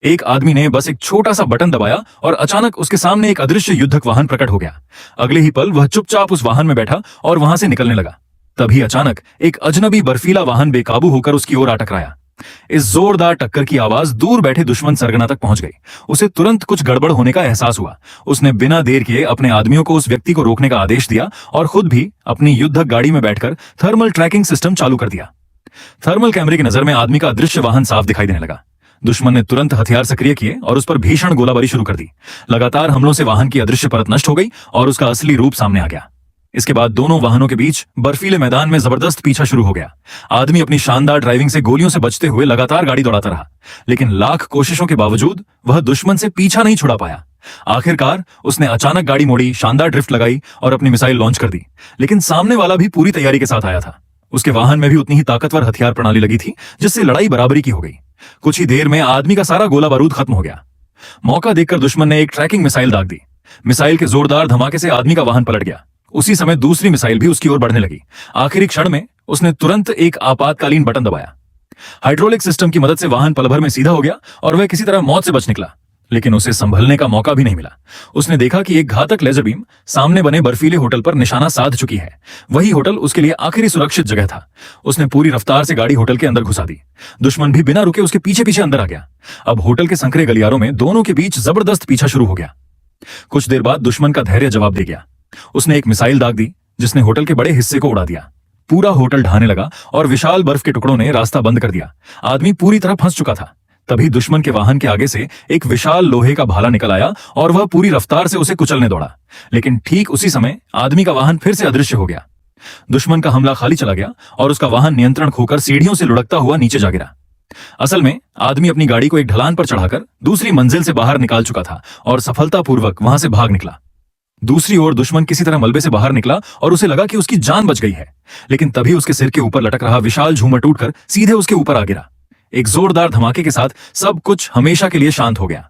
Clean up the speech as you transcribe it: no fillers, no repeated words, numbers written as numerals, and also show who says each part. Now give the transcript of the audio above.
Speaker 1: एक आदमी ने बस एक छोटा सा बटन दबाया और अचानक उसके सामने एक अदृश्य युद्धक वाहन प्रकट हो गया। अगले ही पल वह चुपचाप उस वाहन में बैठा और वहां से निकलने लगा। तभी अचानक एक अजनबी बर्फीला वाहन बेकाबू होकर उसकी ओर आ टकराया। इस जोरदार टक्कर की आवाज दूर बैठे दुश्मन सरगना तक पहुंच गई। उसे तुरंत कुछ गड़बड़ होने का एहसास हुआ। उसने बिना देर किए अपने आदमियों को उस व्यक्ति को रोकने का आदेश दिया और खुद भी अपनी युद्धक गाड़ी में बैठकर थर्मल ट्रैकिंग सिस्टम चालू कर दिया। थर्मल कैमरे की नजर में आदमी का अदृश्य वाहन साफ दिखाई देने लगा। दुश्मन ने तुरंत हथियार सक्रिय किए और उस पर भीषण गोलाबारी शुरू कर दी। लगातार हमलों से वाहन की अदृश्य परत नष्ट हो गई और उसका असली रूप सामने आ गया। इसके बाद दोनों वाहनों के बीच बर्फीले मैदान में जबरदस्त पीछा शुरू हो गया। आदमी अपनी शानदार ड्राइविंग से गोलियों से बचते हुए लगातार गाड़ी दौड़ाता रहा, लेकिन लाख कोशिशों के बावजूद वह दुश्मन से पीछा नहीं छुड़ा पाया। आखिरकार उसने अचानक गाड़ी मोड़ी, शानदार ड्रिफ्ट लगाई और अपनी मिसाइल लॉन्च कर दी। लेकिन सामने वाला भी पूरी तैयारी के साथ आया था। उसके वाहन में भी उतनी ही ताकतवर हथियार प्रणाली लगी थी, जिससे लड़ाई बराबरी की हो गई। कुछ ही देर में आदमी का सारा गोला बारूद खत्म हो गया। मौका देखकर दुश्मन ने एक ट्रैकिंग मिसाइल दाग दी। मिसाइल के जोरदार धमाके से आदमी का वाहन पलट गया। उसी समय दूसरी मिसाइल भी उसकी ओर बढ़ने लगी। आखिरी क्षण में उसने तुरंत एक आपातकालीन बटन दबाया। हाइड्रोलिक सिस्टम की मदद से वाहन पल भर में सीधा हो गया और वह किसी तरह मौत से बच निकला, लेकिन उसे संभलने का मौका भी नहीं मिला। उसने देखा कि एक घातक लेजर बीम सामने बने बर्फीले होटल पर निशाना साध चुकी है। वही होटल उसके लिए आखिरी सुरक्षित जगह था। उसने पूरी रफ्तार से गाड़ी होटल के अंदर घुसा दी। दुश्मन भी बिना रुके उसके पीछे पीछे अंदर आ गया। अब होटल के संकरे गलियारों में दोनों के बीच जबरदस्त पीछा शुरू हो गया। कुछ देर बाद दुश्मन का धैर्य जवाब दे गया। उसने एक मिसाइल दाग दी, जिसने होटल के बड़े हिस्से को उड़ा दिया। पूरा होटल ढहने लगा और विशाल बर्फ के टुकड़ों ने रास्ता बंद कर दिया। आदमी पूरी तरह फंस चुका था। तभी दुश्मन के वाहन के आगे से एक विशाल लोहे का भाला निकल आया और वह पूरी रफ्तार से उसे कुचलने दौड़ा। लेकिन ठीक उसी समय आदमी का वाहन फिर से अदृश्य हो गया। दुश्मन का हमला खाली चला गया और उसका वाहन नियंत्रण खोकर सीढ़ियों से लुढ़कता हुआ नीचे जा गिरा। असल में आदमी अपनी गाड़ी को एक ढलान पर चढ़ाकर दूसरी मंजिल से बाहर निकाल चुका था और सफलतापूर्वक वहां से भाग निकला। दूसरी ओर दुश्मन किसी तरह मलबे से बाहर निकला और उसे लगा कि उसकी जान बच गई है, लेकिन तभी उसके सिर के ऊपर लटक रहा विशाल झूमर टूटकर सीधे उसके ऊपर आ गिरा। एक जोरदार धमाके के साथ सब कुछ हमेशा के लिए शांत हो गया।